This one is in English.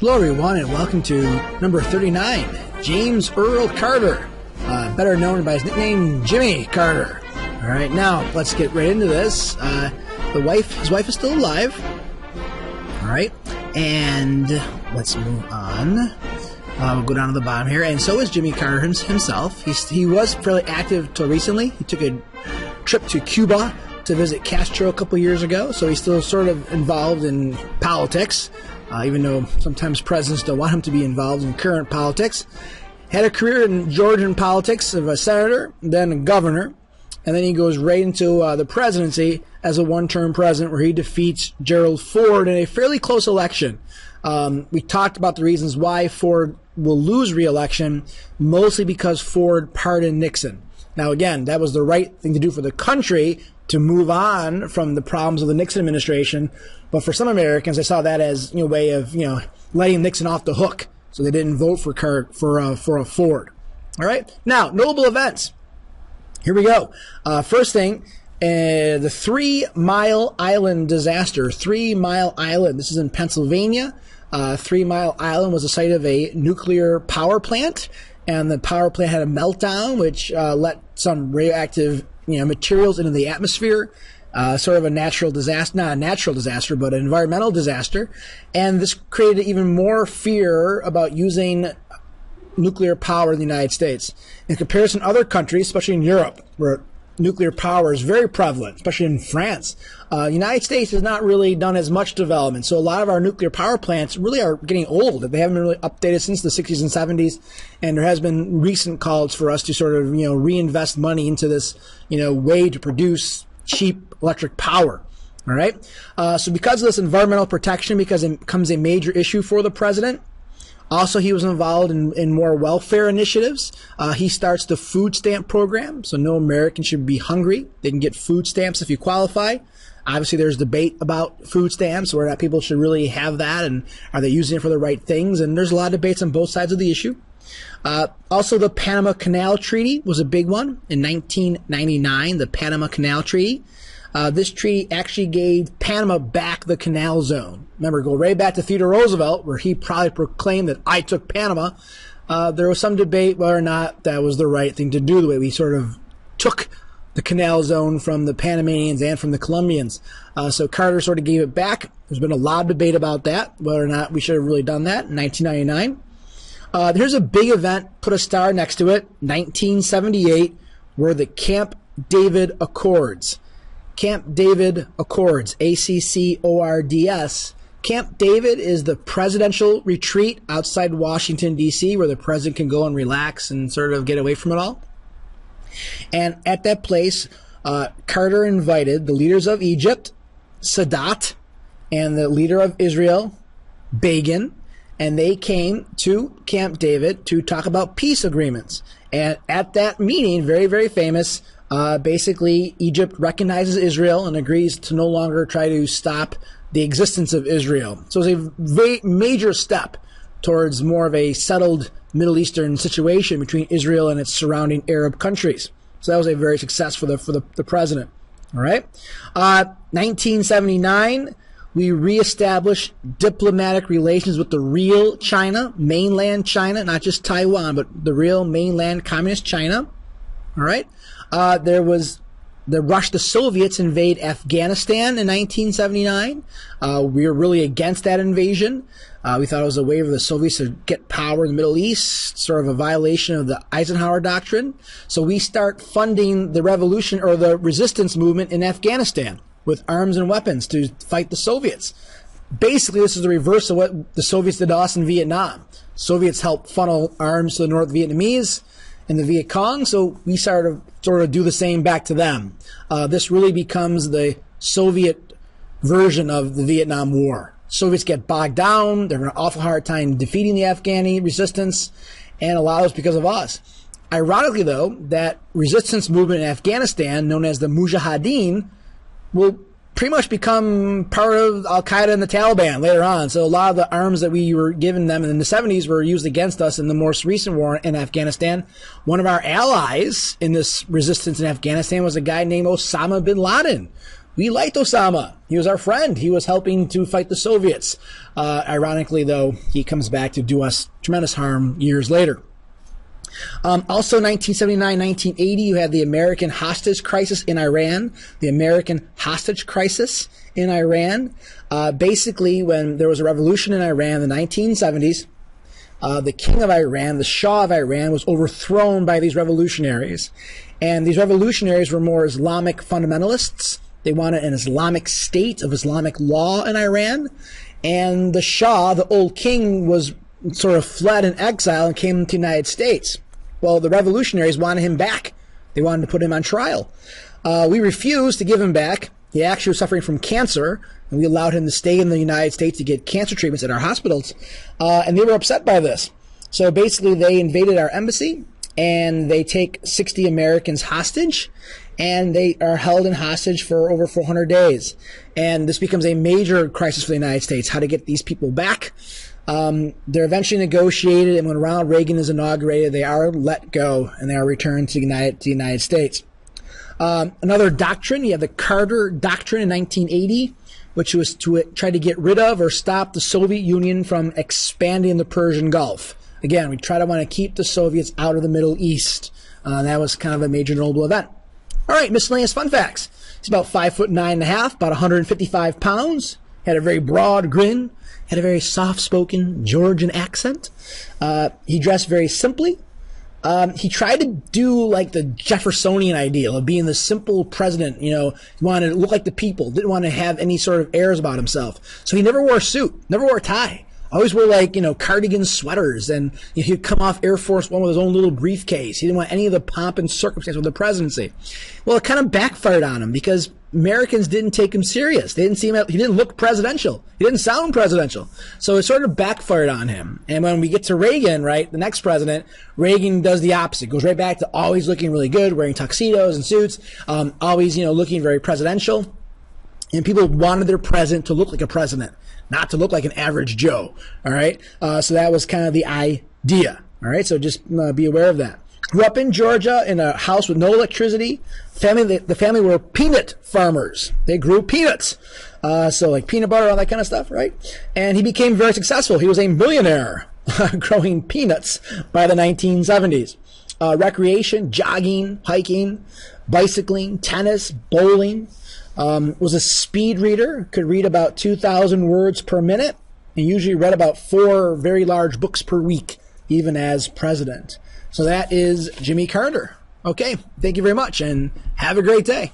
Hello, everyone, and welcome to number 39, James Earl Carter, better known by his nickname, Jimmy Carter. All right, now let's get right into this. His wife is still alive. All right, and let's move on. We'll go down to the bottom here, and so is Jimmy Carter himself. He was fairly active till recently. He took a trip to Cuba to visit Castro a couple years ago, so he's still sort of involved in politics. Even though sometimes presidents don't want him to be involved in current politics. Had a career in Georgian politics of a senator, then a governor, and then he goes right into the presidency as a one-term president where he defeats Gerald Ford in a fairly close election. We talked about the reasons why Ford will lose re-election, mostly because Ford pardoned Nixon. Now, again, that was the right thing to do for the country to move on from the problems of the Nixon administration. But for some Americans, they saw that as a way of letting Nixon off the hook, so they didn't vote for a Ford. All right. Now, notable events. Here we go. First thing, the 3 Mile Island disaster. 3 Mile Island. This is in Pennsylvania. 3 Mile Island was the site of a nuclear power plant, and the power plant had a meltdown, which let some radioactive materials into the atmosphere. Sort of a natural disaster, not a natural disaster, but an environmental disaster. And this created even more fear about using nuclear power in the United States. In comparison to other countries, especially in Europe, where nuclear power is very prevalent, especially in France, the United States has not really done as much development. So a lot of our nuclear power plants really are getting old. They haven't been really updated since the 60s and 70s. And there has been recent calls for us to sort of, reinvest money into this, way to produce cheap electric power. All right. So because of this environmental protection, because it becomes a major issue for the president. Also, he was involved in more welfare initiatives. He starts the food stamp program, so no American should be hungry. They can get food stamps if you qualify. Obviously, there's debate about food stamps, whether or not people should really have that, and are they using it for the right things? And there's a lot of debates on both sides of the issue. Also, the Panama Canal Treaty was a big one in 1999, the Panama Canal Treaty. This treaty actually gave Panama back the canal zone. Remember, go right back to Theodore Roosevelt, where he probably proclaimed that I took Panama. There was some debate whether or not that was the right thing to do, the way we sort of took the canal zone from the Panamanians and from the Colombians. So Carter sort of gave it back. There's been a lot of debate about that, whether or not we should have really done that in 1999. Here's a big event, put a star next to it, 1978, were the Camp David Accords. Camp David Accords, ACCORDS. Camp David is the presidential retreat outside Washington, D.C., where the president can go and relax and sort of get away from it all. And at that place, Carter invited the leaders of Egypt, Sadat, and the leader of Israel, Begin, and they came to Camp David to talk about peace agreements. And at that meeting, very, very famous, basically, Egypt recognizes Israel and agrees to no longer try to stop the existence of Israel. So it's a very major step towards more of a settled Middle Eastern situation between Israel and its surrounding Arab countries. So that was a very success for the president. All right. 1979, we reestablished diplomatic relations with the real China, mainland China, not just Taiwan, but the real mainland communist China. All right. The Soviets invade Afghanistan in 1979. We were really against that invasion. We thought it was a way for the Soviets to get power in the Middle East, sort of a violation of the Eisenhower Doctrine. So we start funding the revolution or the resistance movement in Afghanistan with arms and weapons to fight the Soviets. Basically, this is the reverse of what the Soviets did to us in Vietnam. Soviets helped funnel arms to the North Vietnamese and the Viet Cong, so we sort of do the same back to them. This really becomes the Soviet version of the Vietnam War. Soviets get bogged down. They're having an awful hard time defeating the Afghani resistance, and a lot of it's because of us. Ironically, though, that resistance movement in Afghanistan, known as the Mujahideen, will pretty much become part of Al-Qaeda and the Taliban later on. So a lot of the arms that we were giving them in the 70s were used against us in the most recent war in Afghanistan. One of our allies in this resistance in Afghanistan was a guy named Osama bin Laden, We liked Osama. He was our friend. He was helping to fight the Soviets. Ironically, though, he comes back to do us tremendous harm years later. Also, 1979, 1980, you had the American hostage crisis in Iran. The American hostage crisis in Iran. Basically, when there was a revolution in Iran in the 1970s, the king of Iran, the Shah of Iran, was overthrown by these revolutionaries. And these revolutionaries were more Islamic fundamentalists. They wanted an Islamic state of Islamic law in Iran. And the Shah, the old king, was sort of fled in exile and came to the United States. Well, the revolutionaries wanted him back. They wanted to put him on trial. We refused to give him back. He actually was suffering from cancer, and we allowed him to stay in the United States to get cancer treatments at our hospitals. And they were upset by this. So basically, they invaded our embassy, and they take 60 Americans hostage, and they are held in hostage for over 400 days. And this becomes a major crisis for the United States, how to get these people back. They're eventually negotiated, and when Ronald Reagan is inaugurated, they are let go, and they are returned to the United States. Another doctrine, you have the Carter Doctrine in 1980, which was to try to get rid of or stop the Soviet Union from expanding the Persian Gulf. Again, we try to want to keep the Soviets out of the Middle East. That was kind of a major notable event. All right, miscellaneous fun facts. He's about 5'9.5", about 155 pounds, had a very broad grin, had a very soft-spoken Georgian accent. He dressed very simply. He tried to do like the Jeffersonian ideal of being the simple president, you know, he wanted to look like the people, didn't want to have any sort of airs about himself. So he never wore a suit, never wore a tie. Always wore like, you know, cardigan sweaters, and he'd come off Air Force One with his own little briefcase. He didn't want any of the pomp and circumstance of the presidency. Well, it kind of backfired on him because Americans didn't take him serious. They didn't see him, he didn't look presidential. He didn't sound presidential. So it sort of backfired on him. And when we get to Reagan, right, the next president, Reagan does the opposite. Goes right back to always looking really good, wearing tuxedos and suits, always, you know, looking very presidential. And people wanted their president to look like a president, not to look like an average Joe. All right. So that was kind of the idea. All right. So just be aware of that. Grew up in Georgia in a house with no electricity. The family were peanut farmers. They grew peanuts. So like peanut butter, all that kind of stuff. Right. And he became very successful. He was a millionaire growing peanuts by the 1970s. Recreation, jogging, hiking, bicycling, tennis, bowling. Was a speed reader, could read about 2,000 words per minute, and usually read about 4 very large books per week, even as president. So that is Jimmy Carter. Okay, thank you very much, and have a great day.